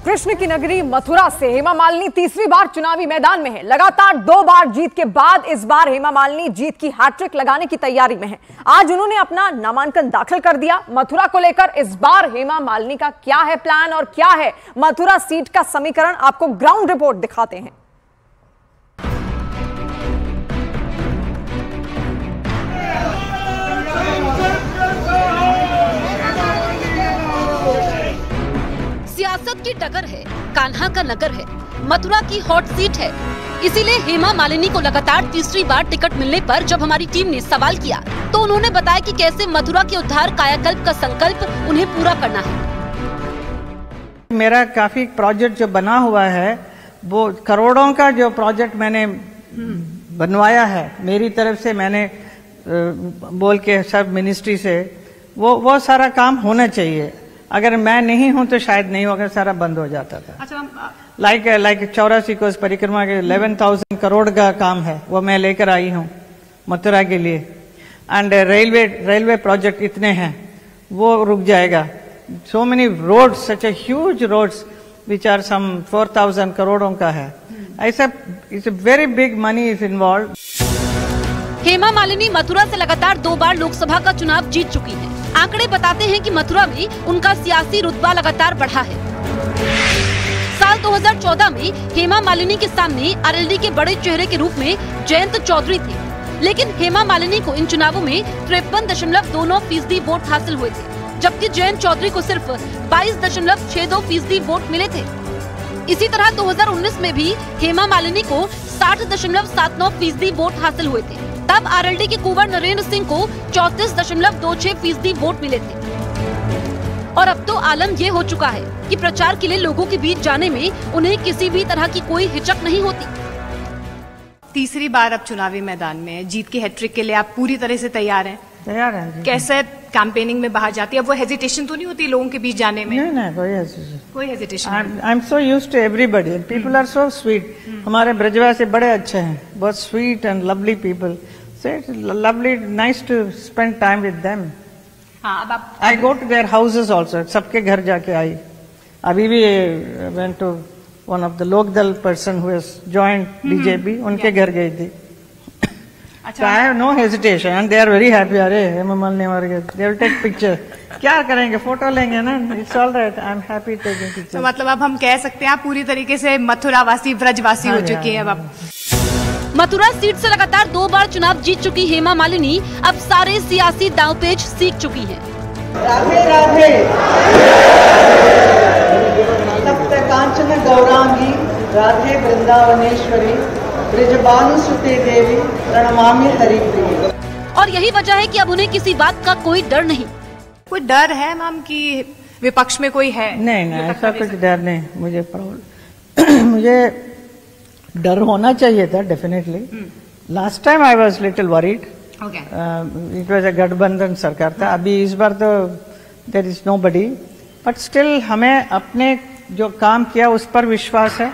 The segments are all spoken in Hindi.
कृष्ण की नगरी मथुरा से हेमा मालिनी तीसरी बार चुनावी मैदान में है। लगातार 2 बार जीत के बाद इस बार हेमा मालिनी जीत की हैट्रिक लगाने की तैयारी में है। आज उन्होंने अपना नामांकन दाखिल कर दिया। मथुरा को लेकर इस बार हेमा मालिनी का क्या है प्लान और क्या है मथुरा सीट का समीकरण, आपको ग्राउंड रिपोर्ट दिखाते हैं। सियासत की डगर है, कान्हा का नगर है, मथुरा की हॉट सीट है। इसीलिए हेमा मालिनी को लगातार तीसरी बार टिकट मिलने पर जब हमारी टीम ने सवाल किया तो उन्होंने बताया कि कैसे मथुरा के उद्धार कायाकल्प का संकल्प उन्हें पूरा करना है। मेरा काफी प्रोजेक्ट जो बना हुआ है, वो करोड़ों का जो प्रोजेक्ट मैंने बनवाया है मेरी तरफ से, मैंने बोल के सब मिनिस्ट्री से, वो सारा काम होना चाहिए। अगर मैं नहीं हूं तो शायद नहीं होगा, सारा बंद हो जाता था। अच्छा, लाइक 84 कोस परिक्रमा के 11,000 करोड़ का काम है, वो मैं लेकर आई हूं मथुरा के लिए। एंड रेलवे प्रोजेक्ट इतने हैं, वो रुक जाएगा। So many roads, such a huge roads which are some 4,000 करोड़ों का है। ऐसा it's a very big money is involve. Hema Malini Mathura से लगातार 2 बार लोकसभा का चुनाव जीत चुकी है। आंकड़े बताते हैं कि मथुरा में उनका सियासी रुतबा लगातार बढ़ा है। साल 2014 में हेमा मालिनी के सामने आरएलडी के बड़े चेहरे के रूप में जयंत चौधरी थे, लेकिन हेमा मालिनी को इन चुनावों में 53.29% वोट हासिल हुए थे, जबकि जयंत चौधरी को सिर्फ 22.62% वोट मिले थे। इसी तरह 2019 में भी हेमा मालिनी को 60.79% वोट हासिल हुए थे। तब आरएलडी के कुंवर नरेंद्र सिंह को 34.26% वोट मिले थे। और अब तो आलम ये हो चुका है कि प्रचार के लिए लोगों के बीच जाने में उन्हें किसी भी तरह की कोई हिचक नहीं होती। तीसरी बार अब चुनावी मैदान में जीत की हैट्रिक के लिए आप पूरी तरह से तैयार हैं? तैयार है। कैसे कैंपेनिंग में बाहर जाती है, अब वो हेजिटेशन तो नहीं होती लोगों के बीच जाने में? नहीं, कोई hesitation. I am so used to everybody, people are so sweet. हमारे ब्रजवासी बड़े अच्छे हैं, बहुत sweet and lovely people. So it's lovely, nice to spend time with them. हाँ, अब आप I go to their houses also. सबके घर जाके आई। अभी भी went to one of the Lokdal person who has joined BJP. उनके घर गई थी। So I have no hesitation and they are very happy. अरे हेमा मालिनी मर गए, they will take picture. क्या करेंगे, फोटो लेंगे ना? It's all right. I'm happy taking picture. तो मतलब अब हम कह सकते हैं आप पूरी तरीके से मथुरावासी, ब्रजवासी हो चुकी है अब आप। मथुरा सीट से लगातार 2 बार चुनाव जीत चुकी हेमा मालिनी अब सारे सियासी दांवपेच सीख चुकी हैं। राधे राधे सप्त कांचन गौरांगी राधे वृंदावनेश्वरी ब्रजबानुसुते देवी प्रणमामि हरिप्रिये। और यही वजह है कि अब उन्हें किसी बात का कोई डर नहीं। कोई डर है मैम कि विपक्ष में कोई है? नहीं, ऐसा कुछ डर नहीं मुझे। मुझे डर होना चाहिए था definitely. Last time I was little worried. It was a गठबंधन सरकार था। अभी इस बार तो there is nobody, but still हमें अपने जो काम किया उस पर विश्वास है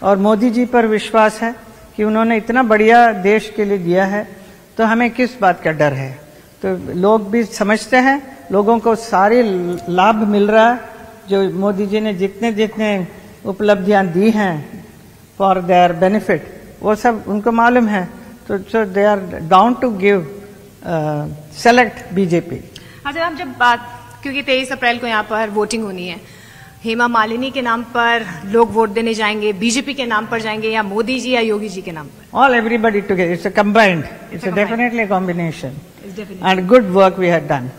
और मोदी जी पर विश्वास है कि उन्होंने इतना बढ़िया देश के लिए दिया है, तो हमें किस बात का डर है। तो लोग भी समझते हैं, लोगों को सारे लाभ मिल रहा है जो मोदी जी ने जितने जितने उपलब्धियां दी हैं फॉर देयर बेनिफिट, वो सब उनको मालूम है। तो so they are down to give select BJP. अच्छा, हम जब बात, क्योंकि 23 अप्रैल को यहाँ पर वोटिंग होनी है, हेमा मालिनी के नाम पर लोग वोट देने जाएंगे, बीजेपी के नाम पर जाएंगे या मोदी जी या योगी जी के नाम पर? All everybody together, it's a combined, it's a definitely combination and good work we have done.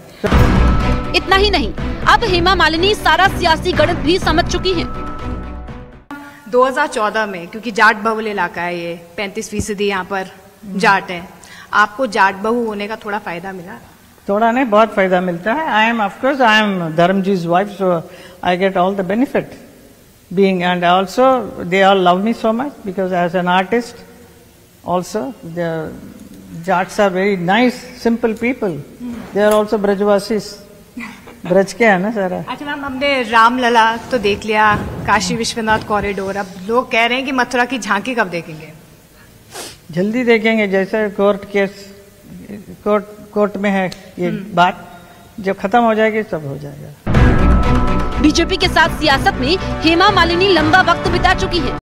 इतना ही नहीं, अब हेमा मालिनी सारा सियासी गणित भी समझ चुकी हैं। 2014 में, क्योंकि जाट बहुल इलाका है ये, 35% यहाँ पर जाट है, आपको जाट बहु होने का थोड़ा फायदा मिला? थोड़ा नहीं, बहुत फायदा मिलता है। I am of course I am धर्मजी's wife, so I get all the benefit being, and also they all love me so much because as an artist also the Jats are very nice simple people. They are also ब्रजवासीज, ब्रज के है ना सारा। अच्छा मैम, हमने रामलला तो देख लिया, काशी विश्वनाथ कॉरिडोर, अब लोग कह रहे हैं कि मथुरा की झांकी कब देखेंगे? जल्दी देखेंगे, जैसे कोर्ट में है ये बात, जब खत्म हो जाएगी तब हो जाएगा। बीजेपी के साथ सियासत में हेमा मालिनी लंबा वक्त बिता चुकी है।